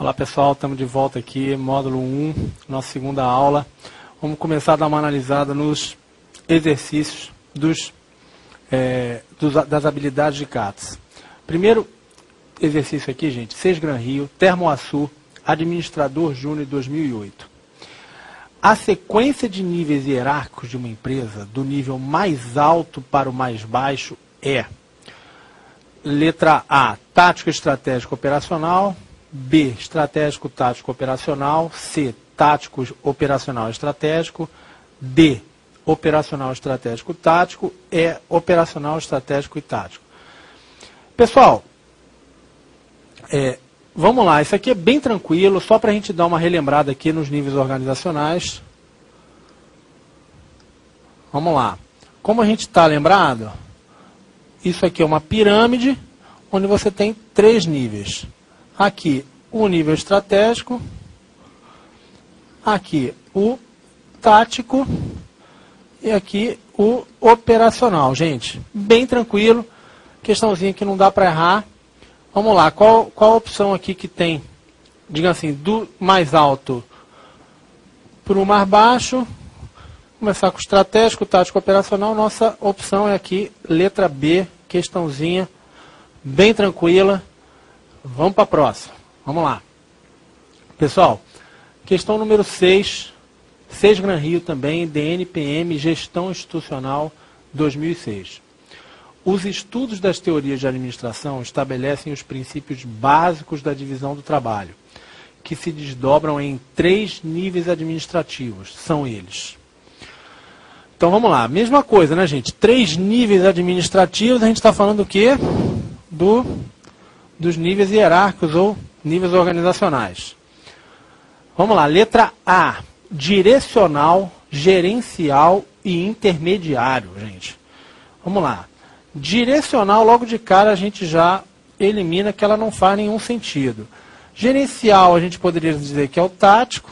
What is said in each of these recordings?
Olá pessoal, estamos de volta aqui, módulo 1, nossa segunda aula. Vamos começar a dar uma analisada nos exercícios das habilidades de CATS. Primeiro exercício aqui, gente, Sesgran Rio, Termoaçu, Administrador Júnior 2008. A sequência de níveis hierárquicos de uma empresa, do nível mais alto para o mais baixo, é: letra A, tático, estratégico, operacional; B, estratégico, tático, operacional; C, tático, operacional, estratégico; D, operacional, estratégico, tático; E, operacional, estratégico e tático. Pessoal, vamos lá, isso aqui é bem tranquilo, só para a gente dar uma relembrada aqui nos níveis organizacionais. Vamos lá. Como a gente está lembrado, isso aqui é uma pirâmide, onde você tem 3 níveis. Aqui o nível estratégico, aqui o tático e aqui o operacional. Gente, bem tranquilo, questãozinha que não dá para errar. Vamos lá, qual a opção aqui que tem, digamos assim, do mais alto para o mais baixo? Começar com o estratégico, tático, operacional. Nossa opção é aqui, letra B, questãozinha bem tranquila. Vamos para a próxima. Vamos lá. Pessoal, questão número 6, Sesgran Rio também, DNPM, Gestão Institucional 2006. Os estudos das teorias de administração estabelecem os princípios básicos da divisão do trabalho, que se desdobram em 3 níveis administrativos. São eles. Então vamos lá, mesma coisa, né, gente? 3 níveis administrativos, a gente está falando do quê? Dos níveis hierárquicos ou níveis organizacionais. Vamos lá, letra A, direcional, gerencial e intermediário, gente. Vamos lá. Direcional, logo de cara, a gente já elimina que ela não faz nenhum sentido. Gerencial, a gente poderia dizer que é o tático,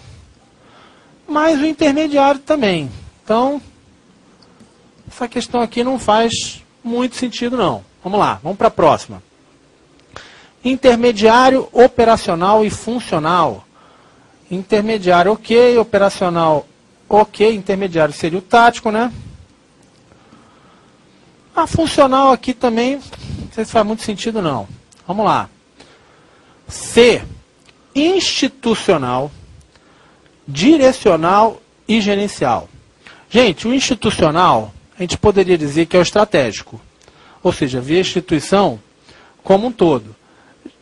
mas o intermediário também. Então, essa questão aqui não faz muito sentido, não. Vamos lá, vamos para a próxima. Intermediário, operacional e funcional. Intermediário, ok. Operacional, ok. Intermediário seria o tático, né? A funcional aqui também, não sei se faz muito sentido, não. Vamos lá. C, institucional, direcional e gerencial. Gente, o institucional, a gente poderia dizer que é o estratégico. Ou seja, ver a instituição como um todo.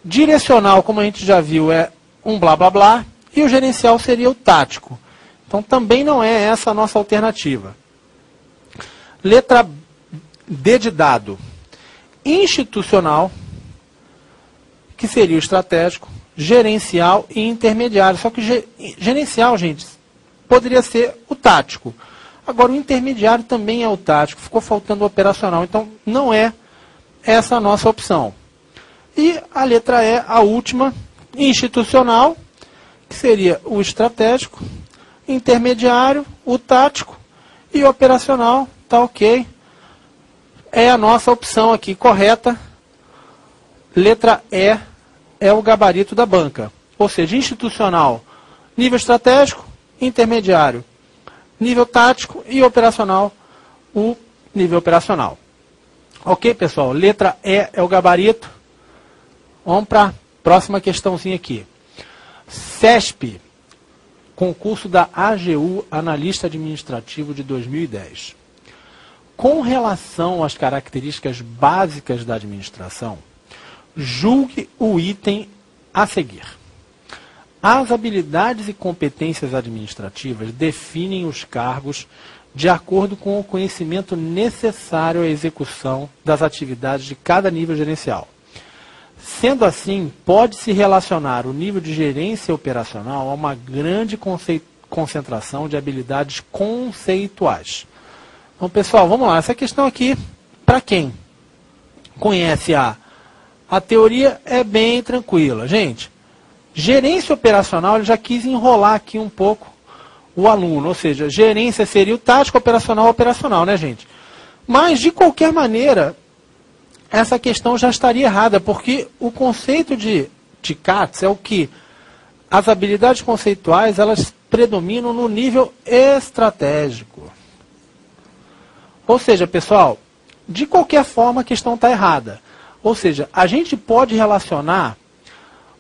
Direcional, como a gente já viu, é um blá blá blá. E o gerencial seria o tático. Então também não é essa a nossa alternativa. Letra D de dado. Institucional, que seria o estratégico, gerencial e intermediário. Só que gerencial, gente, poderia ser o tático. Agora o intermediário também é o tático. Ficou faltando o operacional. Então não é essa a nossa opção. E a letra E, a última, institucional, que seria o estratégico, intermediário, o tático e operacional, tá ok. É a nossa opção aqui correta. Letra E é o gabarito da banca. Ou seja, institucional, nível estratégico, intermediário, nível tático e operacional, o nível operacional. Ok, pessoal? Letra E é o gabarito. Vamos para a próxima questãozinha aqui. CESP, concurso da AGU, Analista Administrativo de 2010. Com relação às características básicas da administração, julgue o item a seguir. As habilidades e competências administrativas definem os cargos de acordo com o conhecimento necessário à execução das atividades de cada nível gerencial. Sendo assim, pode-se relacionar o nível de gerência operacional a uma grande concentração de habilidades conceituais. Então, pessoal, vamos lá. Essa questão aqui, para quem conhece a teoria, é bem tranquila. Gente, gerência operacional, ele já quis enrolar aqui um pouco o aluno. Ou seja, gerência seria o tático, operacional, né, gente? Mas, de qualquer maneira, essa questão já estaria errada, porque o conceito de CATS é o que as habilidades conceituais, elas predominam no nível estratégico. Ou seja, pessoal, de qualquer forma a questão está errada. Ou seja, a gente pode relacionar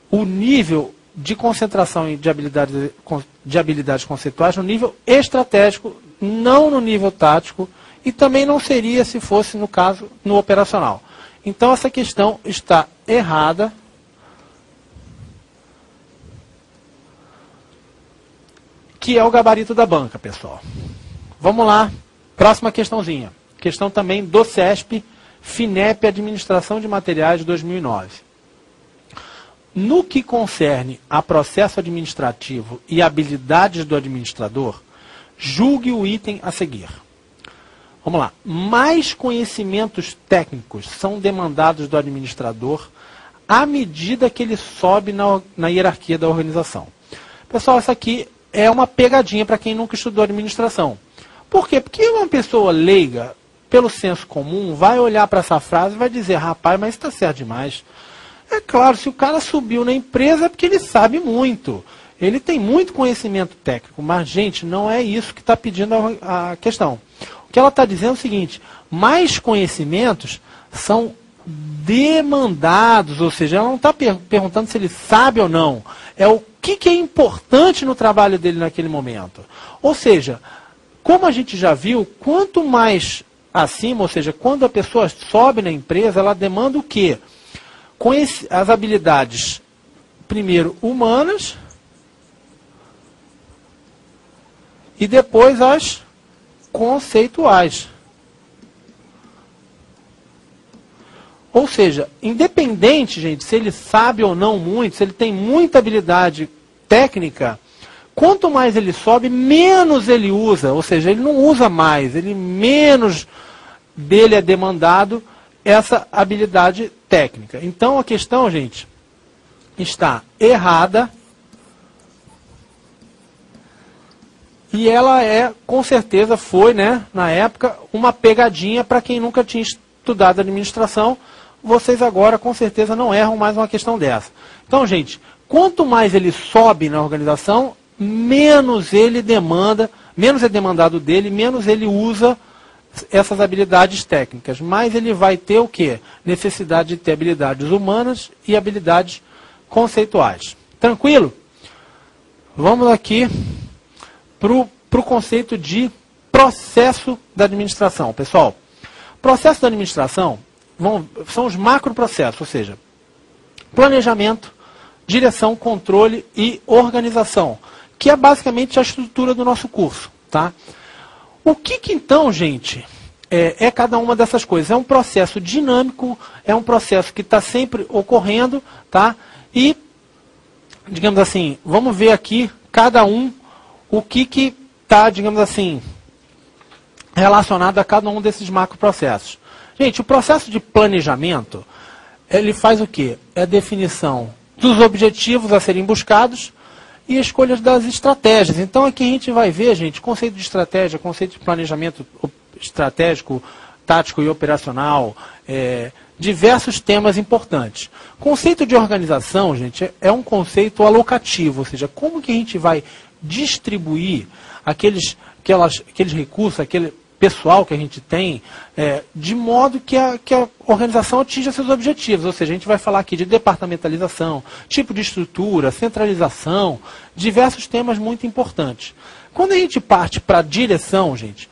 o nível de concentração de habilidades conceituais no nível estratégico, não no nível tático, e também não seria se fosse, no caso, no operacional. Então, essa questão está errada. Que é o gabarito da banca, pessoal. Vamos lá, próxima questãozinha. Questão também do CESP, FINEP Administração de Materiais de 2009. No que concerne a processo administrativo e habilidades do administrador, julgue o item a seguir. Vamos lá. Mais conhecimentos técnicos são demandados do administrador à medida que ele sobe na hierarquia da organização. Pessoal, isso aqui é uma pegadinha para quem nunca estudou administração. Por quê? Porque uma pessoa leiga, pelo senso comum, vai olhar para essa frase e vai dizer, rapaz, mas isso está certo demais. É claro, se o cara subiu na empresa é porque ele sabe muito. Ele tem muito conhecimento técnico, mas, gente, não é isso que está pedindo a questão. O que ela está dizendo é o seguinte, mais conhecimentos são demandados, ou seja, ela não está perguntando se ele sabe ou não. É o que é importante no trabalho dele naquele momento. Ou seja, como a gente já viu, quanto mais acima, ou seja, quando a pessoa sobe na empresa, ela demanda o quê? As habilidades, primeiro, humanas, e depois as conceituais. Ou seja, independente, gente, se ele sabe ou não muito, se ele tem muita habilidade técnica, quanto mais ele sobe, menos ele usa. Ou seja, ele não usa mais, menos dele é demandado essa habilidade técnica. Então a questão, gente, está errada. E ela com certeza foi, né, na época, uma pegadinha para quem nunca tinha estudado administração. Vocês agora, com certeza, não erram mais uma questão dessa. Então, gente, quanto mais ele sobe na organização, menos ele demanda, menos é demandado dele, menos ele usa essas habilidades técnicas. Mais ele vai ter o quê? Necessidade de ter habilidades humanas e habilidades conceituais. Tranquilo? Vamos aqui para o conceito de processo da administração. Pessoal, processo da administração são os macroprocessos, ou seja, planejamento, direção, controle e organização, que é basicamente a estrutura do nosso curso. Tá? O que então, gente, é cada uma dessas coisas? É um processo dinâmico, é um processo que está sempre ocorrendo, tá? E, digamos assim, vamos ver aqui cada um o que está, digamos assim, relacionado a cada um desses macroprocessos. Gente, o processo de planejamento, ele faz o quê? É a definição dos objetivos a serem buscados e a escolha das estratégias. Então aqui a gente vai ver, gente, conceito de estratégia, conceito de planejamento estratégico, tático e operacional, diversos temas importantes. Conceito de organização, gente, é um conceito alocativo, ou seja, como que a gente vai distribuir aqueles recursos, aquele pessoal que a gente tem, de modo que a organização atinja seus objetivos. Ou seja, a gente vai falar aqui de departamentalização, tipo de estrutura, centralização, diversos temas muito importantes. Quando a gente parte para a direção, gente,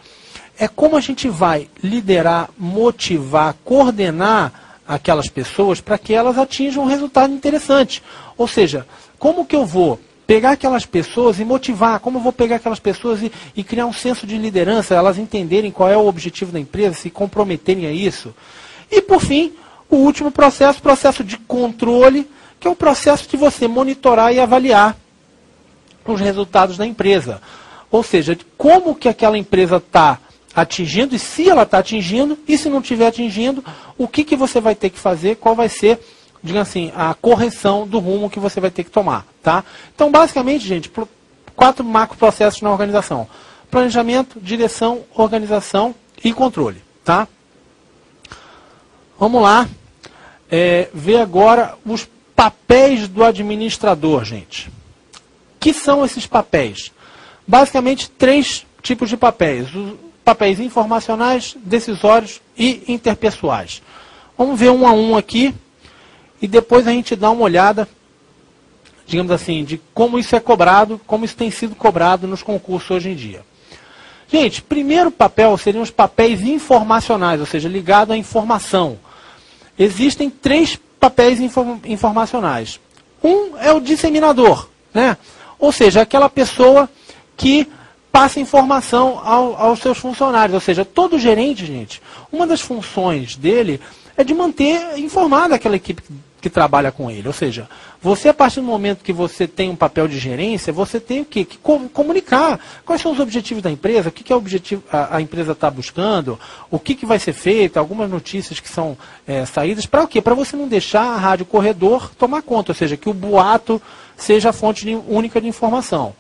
é como a gente vai liderar, motivar, coordenar aquelas pessoas para que elas atinjam um resultado interessante. Ou seja, como que eu vou pegar aquelas pessoas e motivar, como eu vou pegar aquelas pessoas e criar um senso de liderança, elas entenderem qual é o objetivo da empresa, se comprometerem a isso. E, por fim, o último processo, processo de controle, que é o processo de você monitorar e avaliar os resultados da empresa. Ou seja, como que aquela empresa está atingindo, e se ela está atingindo, e se não estiver atingindo, o que você vai ter que fazer, qual vai ser, digamos assim, a correção do rumo que você vai ter que tomar. Tá? Então, basicamente, gente, 4 macroprocessos na organização. Planejamento, direção, organização e controle. Tá? Vamos lá. Ver agora os papéis do administrador, gente. que são esses papéis? Basicamente, 3 tipos de papéis. Os papéis informacionais, decisórios e interpessoais. Vamos ver um a um aqui e depois a gente dá uma olhada, digamos assim, de como isso é cobrado, como isso tem sido cobrado nos concursos hoje em dia. Gente, primeiro papel seriam os papéis informacionais, ou seja, ligado à informação. Existem 3 papéis informacionais. Um é o disseminador, né? Ou seja, aquela pessoa que passa informação aos seus funcionários. Ou seja, todo gerente, gente, uma das funções dele é de manter informada aquela equipe que trabalha com ele. Ou seja, você, a partir do momento que você tem um papel de gerência, você tem o quê? Que comunicar quais são os objetivos da empresa, o que é o objetivo a empresa está buscando, o que vai ser feito, algumas notícias que são saídas. Para o quê? Para você não deixar a rádio corredor tomar conta, ou seja, que o boato seja a fonte única de informação.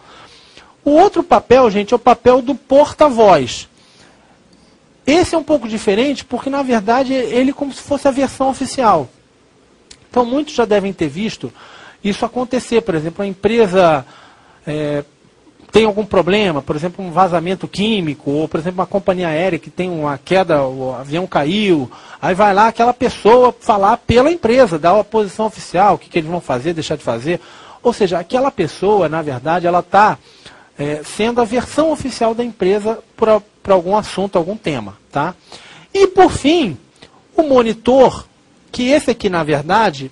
O outro papel, gente, é o papel do porta-voz. Esse é um pouco diferente porque, na verdade, ele é como se fosse a versão oficial. Então, muitos já devem ter visto isso acontecer. Por exemplo, a empresa tem algum problema, por exemplo, um vazamento químico, ou, por exemplo, uma companhia aérea que tem uma queda, o avião caiu, aí vai lá aquela pessoa falar pela empresa, dar uma posição oficial, o que eles vão fazer, deixar de fazer. Ou seja, aquela pessoa, na verdade, ela está sendo a versão oficial da empresa para algum assunto, algum tema. Tá? E, por fim, o monitor, que esse aqui, na verdade,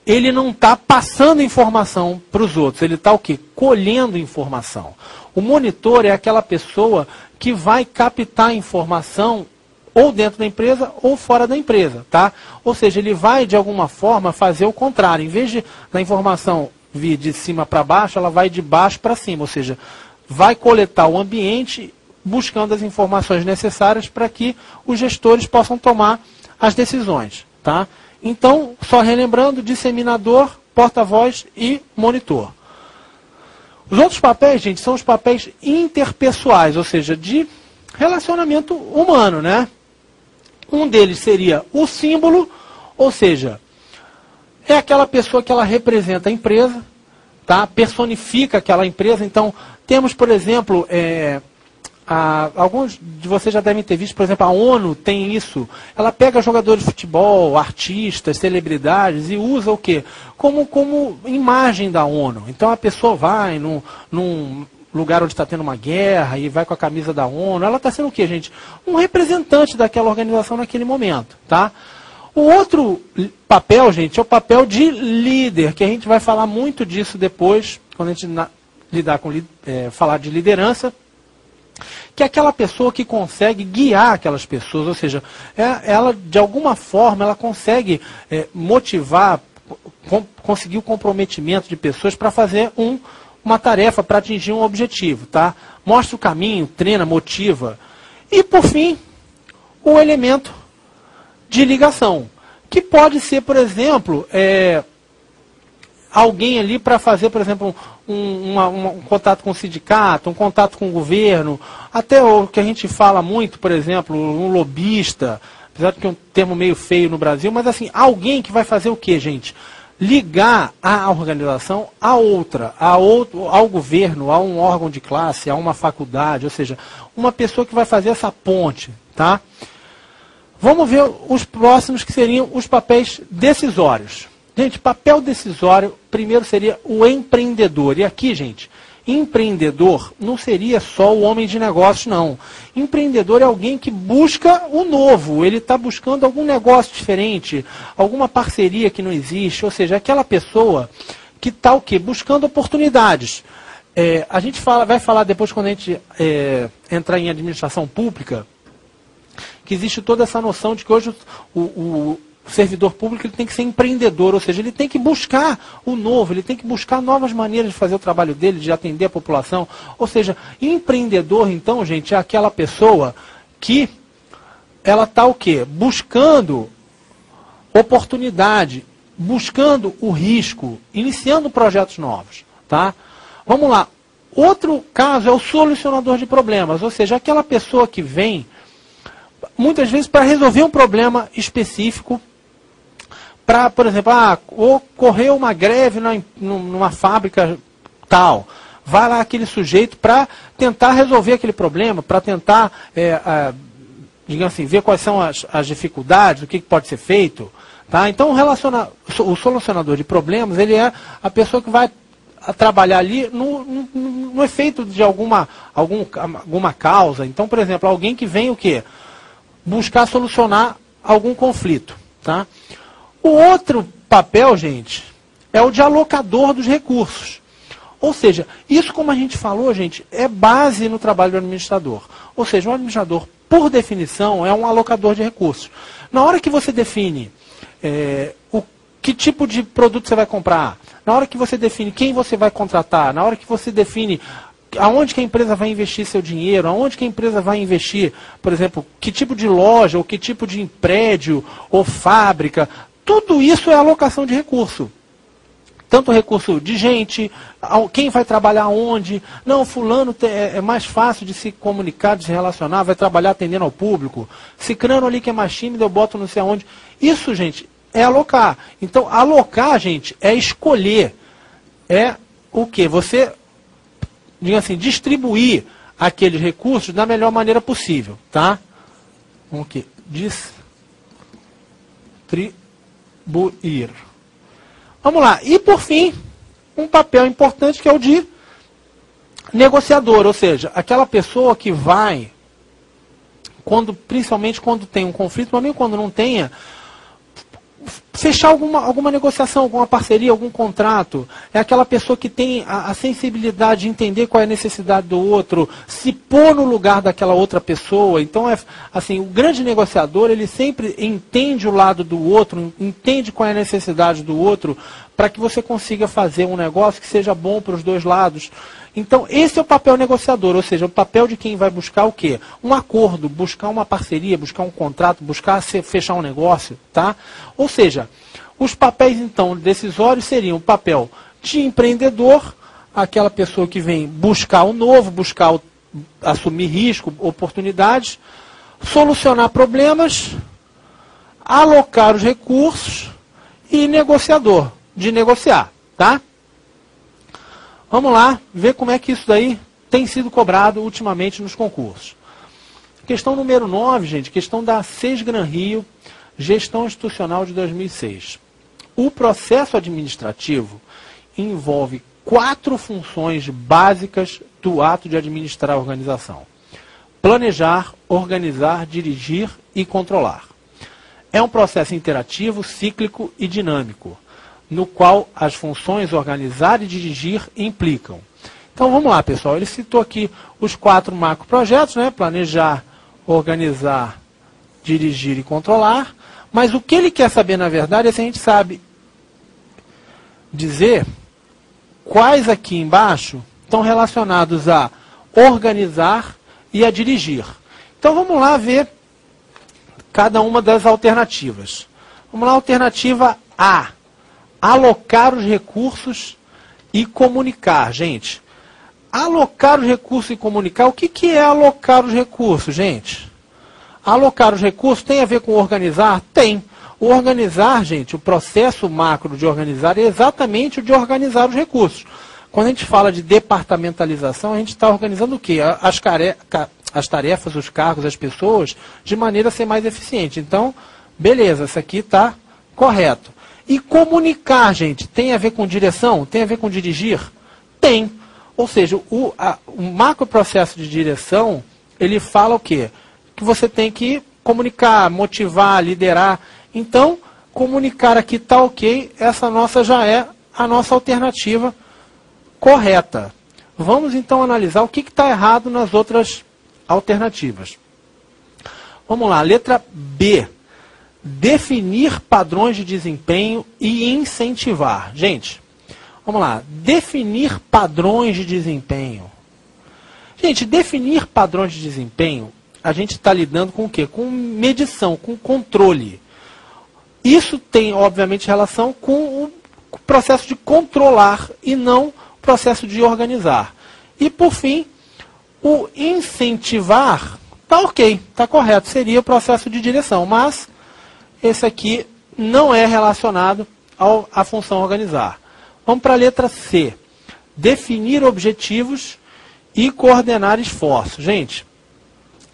ele não está passando informação para os outros, ele está o quê? Colhendo informação. O monitor é aquela pessoa que vai captar informação ou dentro da empresa ou fora da empresa. Tá? Ou seja, ele vai, de alguma forma, fazer o contrário. Em vez da informação vir de cima para baixo, ela vai de baixo para cima, ou seja, vai coletar o ambiente buscando as informações necessárias para que os gestores possam tomar as decisões. Tá? Então, só relembrando, disseminador, porta-voz e monitor. Os outros papéis, gente, são os papéis interpessoais, ou seja, de relacionamento humano, né? Um deles seria o símbolo, ou seja, é aquela pessoa que ela representa a empresa, tá? Personifica aquela empresa. Então, temos, por exemplo, alguns de vocês já devem ter visto, por exemplo, a ONU tem isso. Ela pega jogadores de futebol, artistas, celebridades e usa o quê? Como imagem da ONU. Então, a pessoa vai num lugar onde está tendo uma guerra e vai com a camisa da ONU. Ela está sendo o quê, gente? Um representante daquela organização naquele momento, tá? O outro papel, gente, é o papel de líder, que a gente vai falar muito disso depois, quando a gente falar de liderança, que é aquela pessoa que consegue guiar aquelas pessoas, ou seja, ela, de alguma forma, ela consegue motivar, conseguir o comprometimento de pessoas para fazer uma tarefa, para atingir um objetivo. Tá? Mostra o caminho, treina, motiva. E, por fim, o elemento de ligação, que pode ser, por exemplo, alguém ali para fazer, por exemplo, um contato com o sindicato, um contato com o governo, até o que a gente fala muito, por exemplo, um lobista, apesar de que é um termo meio feio no Brasil, mas assim, alguém que vai fazer o quê, gente? Ligar a organização a outra, ao governo, a um órgão de classe, a uma faculdade, ou seja, uma pessoa que vai fazer essa ponte, tá? Vamos ver os próximos, que seriam os papéis decisórios. Gente, papel decisório, primeiro seria o empreendedor. E aqui, gente, empreendedor não seria só o homem de negócios, não. Empreendedor é alguém que busca o novo, ele está buscando algum negócio diferente, alguma parceria que não existe, ou seja, aquela pessoa que está o quê? Buscando oportunidades. A gente vai falar depois, quando a gente entrar em administração pública, que existe toda essa noção de que hoje o servidor público ele tem que ser empreendedor, ou seja, ele tem que buscar o novo, ele tem que buscar novas maneiras de fazer o trabalho dele, de atender a população. Ou seja, empreendedor, então, gente, é aquela pessoa que ela está o quê? Buscando oportunidade, buscando o risco, iniciando projetos novos. Tá? Vamos lá. Outro caso é o solucionador de problemas, ou seja, aquela pessoa que vem muitas vezes para resolver um problema específico, para, por exemplo, ocorreu uma greve numa fábrica tal. Vai lá aquele sujeito para tentar resolver aquele problema, para tentar, digamos assim, ver quais são as dificuldades, o que pode ser feito. Tá? Então, o solucionador de problemas, ele é a pessoa que vai trabalhar ali no efeito de alguma causa. Então, por exemplo, alguém que vem o quê? Buscar solucionar algum conflito. Tá? O outro papel, gente, é o de alocador dos recursos. Ou seja, isso, como a gente falou, gente, é base no trabalho do administrador. Ou seja, um administrador, por definição, é um alocador de recursos. Na hora que você define que tipo de produto você vai comprar, na hora que você define quem você vai contratar, na hora que você define aonde que a empresa vai investir seu dinheiro, aonde que a empresa vai investir, por exemplo, que tipo de loja, ou que tipo de prédio, ou fábrica, tudo isso é alocação de recurso. Tanto recurso de gente, quem vai trabalhar onde. Não, fulano é mais fácil de se comunicar, de se relacionar, vai trabalhar atendendo ao público. Cicrano ali que é mais tímido, eu boto não sei aonde. Isso, gente, é alocar. Então, alocar, gente, é escolher. É o quê? Você, digamos assim, distribuir aqueles recursos da melhor maneira possível. Tá? O quê? Distribuir. Vamos lá. E, por fim, um papel importante que é o de negociador, ou seja, aquela pessoa que vai, principalmente quando tem um conflito, mas mesmo quando não tenha, fechar alguma negociação, alguma parceria, algum contrato. É aquela pessoa que tem a sensibilidade de entender qual é a necessidade do outro, se pôr no lugar daquela outra pessoa. Então, assim, o grande negociador, ele sempre entende o lado do outro, entende qual é a necessidade do outro, para que você consiga fazer um negócio que seja bom para os dois lados. Então, esse é o papel negociador, ou seja, o papel de quem vai buscar o quê? Um acordo, buscar uma parceria, buscar um contrato, buscar fechar um negócio, tá? Ou seja, os papéis, então, decisórios seriam o papel de empreendedor, aquela pessoa que vem buscar o novo, assumir risco, oportunidades, solucionar problemas, alocar os recursos e negociador, de negociar, tá? Vamos lá, ver como é que isso daí tem sido cobrado ultimamente nos concursos. Questão número 9, gente, questão da Sesgran Rio, Gestão Institucional de 2006. O processo administrativo envolve 4 funções básicas do ato de administrar a organização: planejar, organizar, dirigir e controlar. É um processo interativo, cíclico e dinâmico, no qual as funções organizar e dirigir implicam. Então vamos lá, pessoal. Ele citou aqui os 4 macroprojetos, né? Planejar, organizar, dirigir e controlar. Mas o que ele quer saber, na verdade, é se a gente sabe dizer quais aqui embaixo estão relacionados a organizar e a dirigir. Então vamos lá ver cada uma das alternativas. Vamos lá, alternativa A. Alocar os recursos e comunicar. Gente, alocar os recursos e comunicar, o que é alocar os recursos, gente? Alocar os recursos tem a ver com organizar? Tem. O organizar, gente, o processo macro de organizar é exatamente o de organizar os recursos. Quando a gente fala de departamentalização, a gente está organizando o quê? As tarefas, os cargos, as pessoas, de maneira a ser mais eficiente. Então, beleza, isso aqui está correto. E comunicar, gente, tem a ver com direção? Tem a ver com dirigir? Tem. Ou seja, o macro processo de direção, ele fala o quê? Que você tem que comunicar, motivar, liderar. Então, comunicar aqui está ok, essa já é a nossa alternativa correta. Vamos então analisar o que está errado nas outras alternativas. Vamos lá, letra B. Definir padrões de desempenho e incentivar. Gente, vamos lá. Definir padrões de desempenho. Gente, definir padrões de desempenho, a gente está lidando com o quê? Com medição, com controle. Isso tem, obviamente, relação com o processo de controlar e não o processo de organizar. E, por fim, o incentivar, está ok, está correto, seria o processo de direção, mas esse aqui não é relacionado à função organizar. Vamos para a letra C. definir objetivos e coordenar esforços. Gente,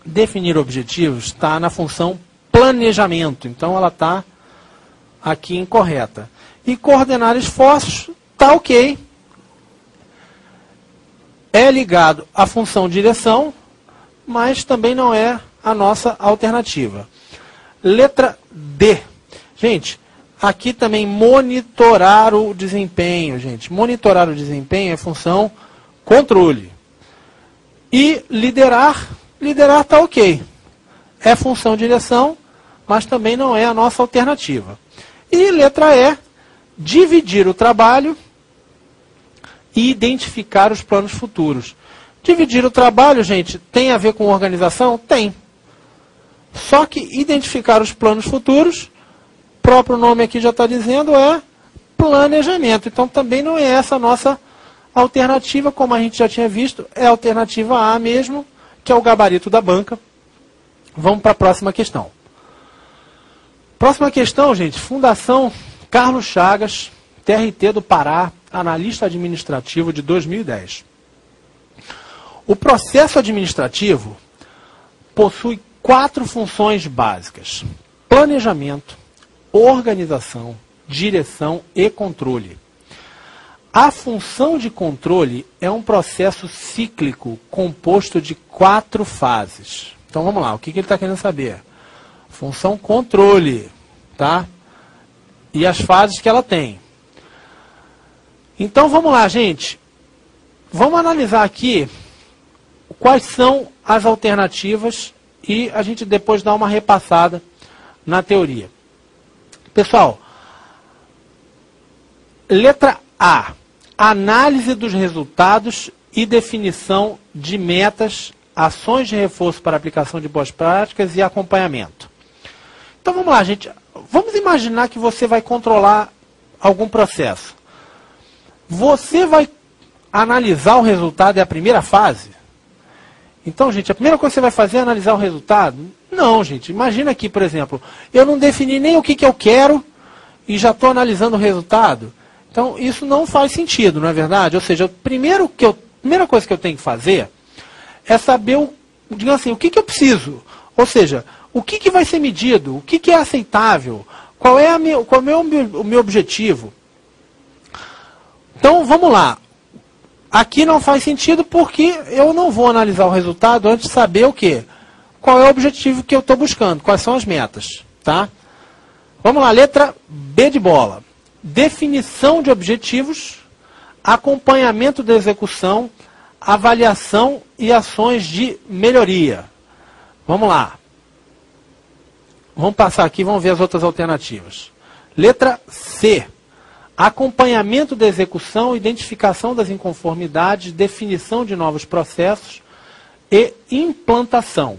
definir objetivos está na função planejamento, então ela está aqui incorreta. E coordenar esforços está ok. É ligado à função direção, mas também não é a nossa alternativa. Letra D. Gente, aqui também monitorar o desempenho, gente. Monitorar o desempenho é função controle. E liderar está ok. É função direção, mas também não é a nossa alternativa. E letra E, dividir o trabalho e identificar os planos futuros. Dividir o trabalho, gente, tem a ver com organização? Tem. Só que identificar os planos futuros, o próprio nome aqui já está dizendo, é planejamento. Então também não é essa a nossa alternativa, como a gente já tinha visto, é a alternativa A mesmo, que é o gabarito da banca. Vamos para a próxima questão. Próxima questão, gente, Fundação Carlos Chagas, TRT do Pará, analista administrativo de 2010. O processo administrativo possui 4 funções básicas: planejamento, organização, direção e controle. A função de controle é um processo cíclico composto de 4 fases. Então vamos lá, o que ele está querendo saber? Função controle, tá? E as fases que ela tem. Então vamos lá, gente. Vamos analisar aqui quais são as alternativas e a gente depois dá uma repassada na teoria. Pessoal, letra A. Análise dos resultados e definição de metas, ações de reforço para aplicação de boas práticas e acompanhamento. Então vamos lá, gente. Vamos imaginar que você vai controlar algum processo. Você vai analisar o resultado, é a primeira fase? Então, gente, a primeira coisa que você vai fazer é analisar o resultado? Não, gente. Imagina aqui, por exemplo, eu não defini nem o que eu quero e já estou analisando o resultado. Então, isso não faz sentido, não é verdade? Ou seja, a primeira coisa que eu tenho que fazer é saber, digamos assim, o que eu preciso. Ou seja, o que vai ser medido, o que é aceitável, qual é o meu objetivo. Então, vamos lá. Aqui não faz sentido porque eu não vou analisar o resultado antes de saber o quê? Qual é o objetivo que eu estou buscando, quais são as metas. Tá? Vamos lá, letra B de bola. Definição de objetivos, acompanhamento da execução, avaliação e ações de melhoria. Vamos lá. Vamos passar aqui, vamos ver as outras alternativas. Letra C. Acompanhamento da execução, identificação das inconformidades, definição de novos processos e implantação.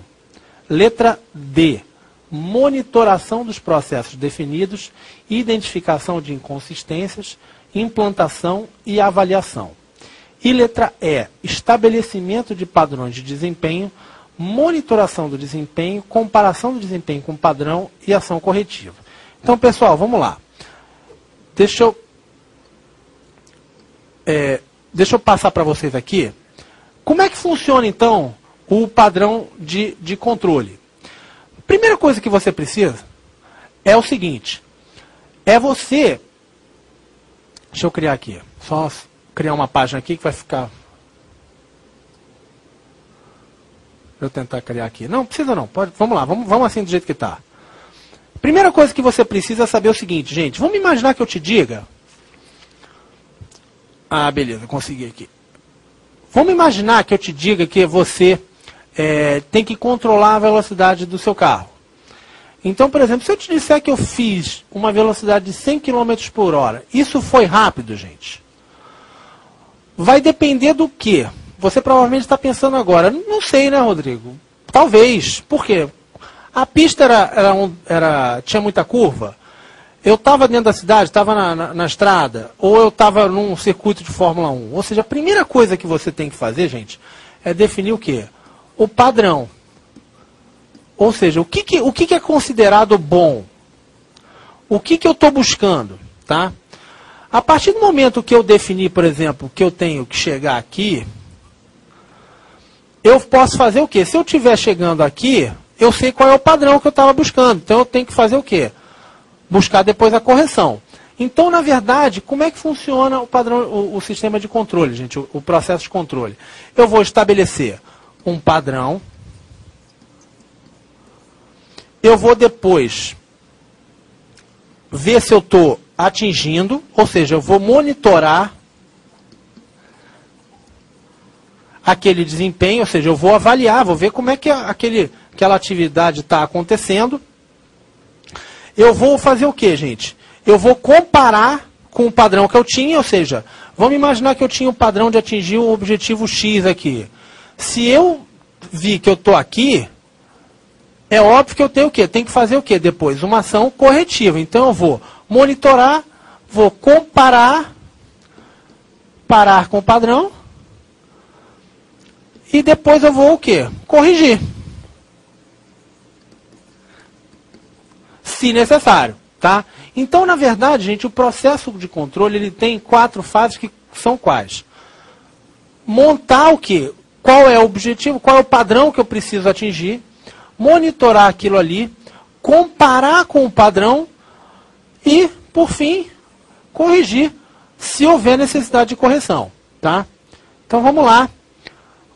Letra D. Monitoração dos processos definidos, identificação de inconsistências, implantação e avaliação. E letra E. Estabelecimento de padrões de desempenho, monitoração do desempenho, comparação do desempenho com o padrão e ação corretiva. Então, pessoal, vamos lá. Deixa eu passar para vocês aqui. Como é que funciona, então, o padrão de controle? A primeira coisa que você precisa é o seguinte. É você... Deixa eu criar aqui. Só criar uma página aqui que vai ficar... Deixa eu tentar criar aqui. Não, precisa não. Pode, vamos lá, vamos assim do jeito que está. Primeira coisa que você precisa saber é o seguinte, gente. Vamos imaginar que eu te diga... Ah, beleza, consegui aqui. Vamos imaginar que eu te diga que você tem que controlar a velocidade do seu carro. Então, por exemplo, se eu te disser que eu fiz uma velocidade de 100 km por hora, isso foi rápido, gente? Vai depender do quê? Você provavelmente está pensando agora, não sei, né, Rodrigo? Talvez. Por quê? A pista tinha muita curva? Eu estava dentro da cidade, estava na estrada, ou eu estava num circuito de Fórmula 1. Ou seja, a primeira coisa que você tem que fazer, gente, é definir o quê? O padrão. Ou seja, o que é considerado bom? O que eu estou buscando? Tá? A partir do momento que eu defini, por exemplo, que eu tenho que chegar aqui, eu posso fazer o quê? Se eu estiver chegando aqui, eu sei qual é o padrão que eu estava buscando. Então eu tenho que fazer o quê? Buscar depois a correção. Então, na verdade, como é que funciona o padrão, o sistema de controle, gente, o processo de controle? Eu vou estabelecer um padrão. Eu vou depois ver se eu estou atingindo, ou seja, eu vou monitorar aquele desempenho, ou seja, eu vou avaliar, vou ver como é que aquela atividade está acontecendo. Eu vou fazer o quê, gente? Eu vou comparar com o padrão que eu tinha, ou seja, vamos imaginar que eu tinha um padrão de atingir o objetivo X aqui. Se eu vi que eu estou aqui, é óbvio que eu tenho o quê? Tenho que fazer o quê depois? Uma ação corretiva. Então eu vou monitorar, vou comparar, parar com o padrão, e depois eu vou o quê? Corrigir. Se necessário, tá? Então, na verdade, gente, o processo de controle ele tem 4 fases que são quais? Montar o quê? Qual é o objetivo, qual é o padrão que eu preciso atingir, monitorar aquilo ali, comparar com o padrão e, por fim, corrigir se houver necessidade de correção, tá? Então, vamos lá.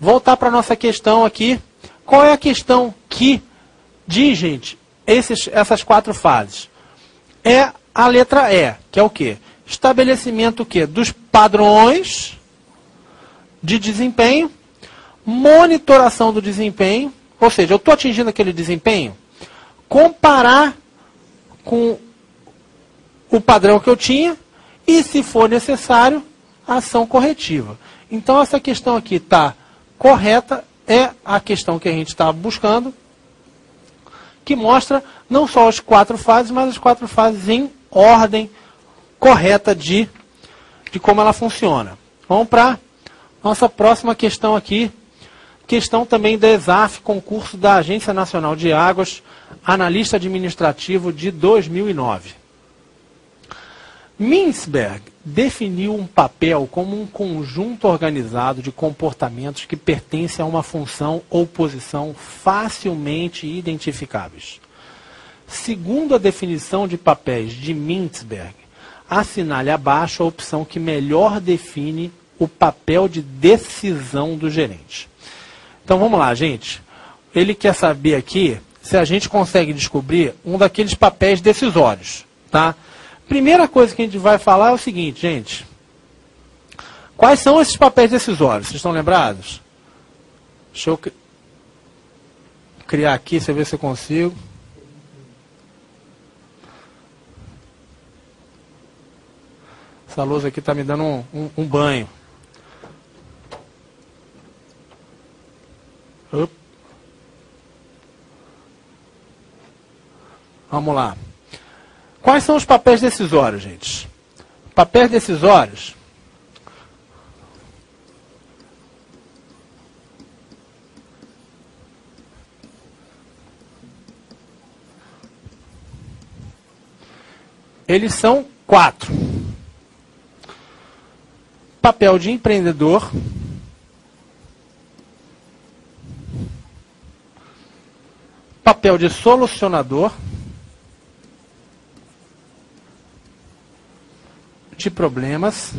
Voltar para a nossa questão aqui. Qual é a questão que diz, gente, essas 4 fases? É a letra E, que é o quê? Estabelecimento o quê? Dos padrões de desempenho, monitoração do desempenho, ou seja, eu estou atingindo aquele desempenho, comparar com o padrão que eu tinha e, se for necessário, ação corretiva. Então, essa questão aqui está correta, é a questão que a gente está buscando, que mostra não só as 4 fases, mas as 4 fases em ordem correta de como ela funciona. Vamos para nossa próxima questão aqui, questão também da ESAF, concurso da Agência Nacional de Águas, analista administrativo de 2009. Mintzberg definiu um papel como um conjunto organizado de comportamentos que pertencem a uma função ou posição facilmente identificáveis. Segundo a definição de papéis de Mintzberg, assinale abaixo a opção que melhor define o papel de decisão do gerente. Então vamos lá, gente. Ele quer saber aqui se a gente consegue descobrir um daqueles papéis decisórios, tá? Primeira coisa que a gente vai falar é o seguinte, gente. Quais são esses papéis decisórios? Vocês estão lembrados? Deixa eu criar aqui, deixa eu ver se eu consigo. Essa luz aqui está me dando um banho. Vamos lá. Quais são os papéis decisórios, gente? Papéis decisórios eles são 4. Papel de empreendedor, papel de solucionador, de problemas,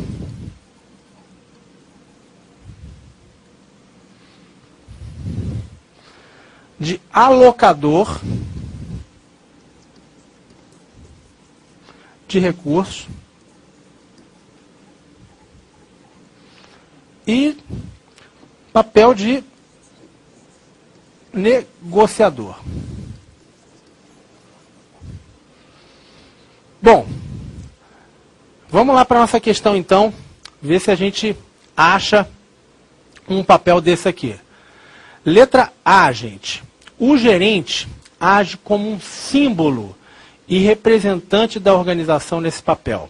de alocador de recursos e papel de negociador. Bom, vamos lá para a nossa questão, então, ver se a gente acha um papel desse aqui. Letra A, gente. O gerente age como um símbolo e representante da organização nesse papel,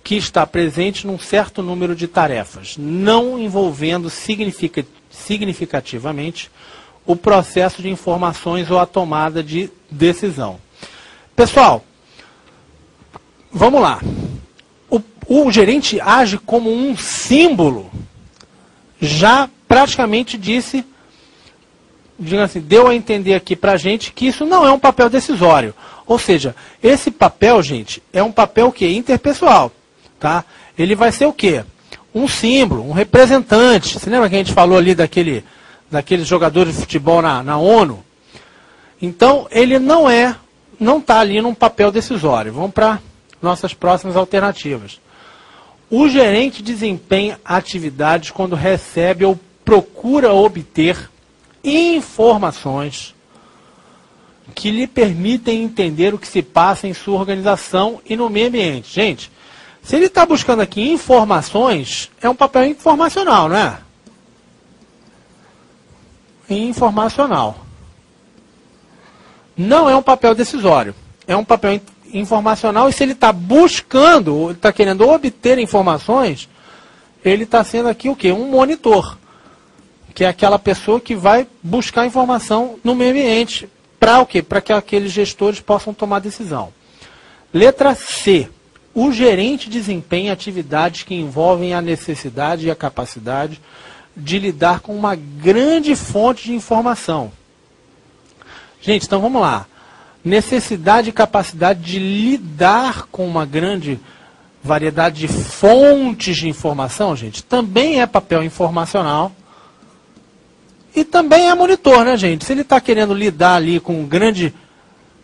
que está presente num certo número de tarefas, não envolvendo significativamente o processo de informações ou a tomada de decisão. Pessoal, vamos lá. o gerente age como um símbolo, já praticamente disse, digamos assim, deu a entender aqui para a gente que isso não é um papel decisório. Ou seja, esse papel, gente, é um papel que é interpessoal. Tá? Ele vai ser o quê? Um símbolo, um representante. Você lembra que a gente falou ali daqueles jogadores de futebol na ONU? Então, ele não está ali num papel decisório. Vamos para nossas próximas alternativas. O gerente desempenha atividades quando recebe ou procura obter informações que lhe permitem entender o que se passa em sua organização e no meio ambiente. Gente, se ele está buscando aqui informações, é um papel informacional, não é? Informacional. Não é um papel decisório. É um papel informacional e se ele está buscando, ele está querendo obter informações, ele está sendo aqui o quê? Um monitor. Que é aquela pessoa que vai buscar informação no meio ambiente. Para o quê? Para que aqueles gestores possam tomar decisão. Letra C. O gerente desempenha atividades que envolvem a necessidade e a capacidade de lidar com uma grande fonte de informação. Gente, então vamos lá. Necessidade e capacidade de lidar com uma grande variedade de fontes de informação, gente, também é papel informacional. E também é monitor, né, gente? Se ele está querendo lidar ali com grande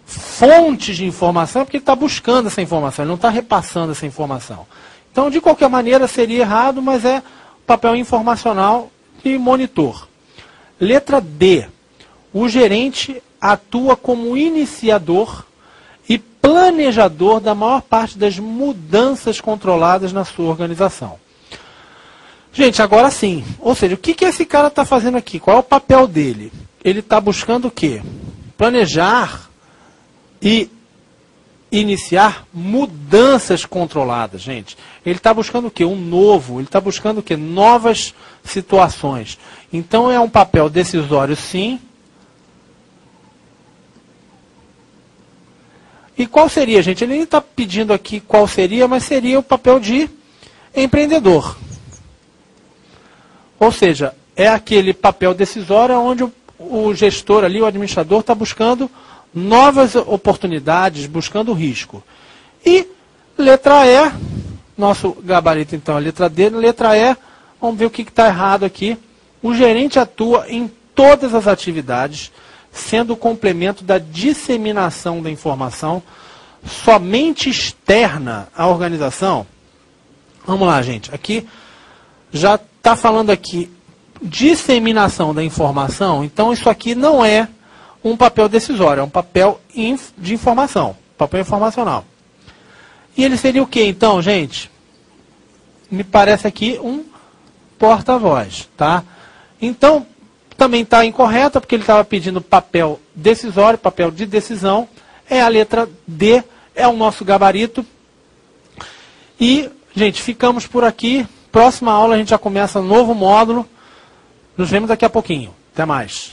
fontes de informação, é porque ele está buscando essa informação, ele não está repassando essa informação. Então, de qualquer maneira, seria errado, mas é papel informacional e monitor. Letra D. O gerente atua como iniciador e planejador da maior parte das mudanças controladas na sua organização. Gente, agora sim. Ou seja, o que esse cara está fazendo aqui? Qual é o papel dele? Ele está buscando o quê? Planejar e iniciar mudanças controladas, gente. Ele está buscando o quê? Um novo. Ele está buscando o quê? Novas situações. Então é um papel decisório, sim. E qual seria, gente? Ele nem está pedindo aqui qual seria, mas seria o papel de empreendedor. Ou seja, é aquele papel decisório onde o gestor ali, o administrador, está buscando novas oportunidades, buscando risco. E letra E, nosso gabarito então é a letra D, letra E, vamos ver o que está errado aqui. O gerente atua em todas as atividades, sendo o complemento da disseminação da informação somente externa à organização. Vamos lá, gente. Aqui já está falando aqui disseminação da informação, então isso aqui não é um papel decisório, é um papel de informação, papel informacional. E ele seria o que então, gente? Me parece aqui um porta-voz, tá? Então, também está incorreta, porque ele estava pedindo papel decisório, papel de decisão, é a letra D, é o nosso gabarito. E, gente, ficamos por aqui. Próxima aula a gente já começa um novo módulo. Nos vemos daqui a pouquinho. Até mais.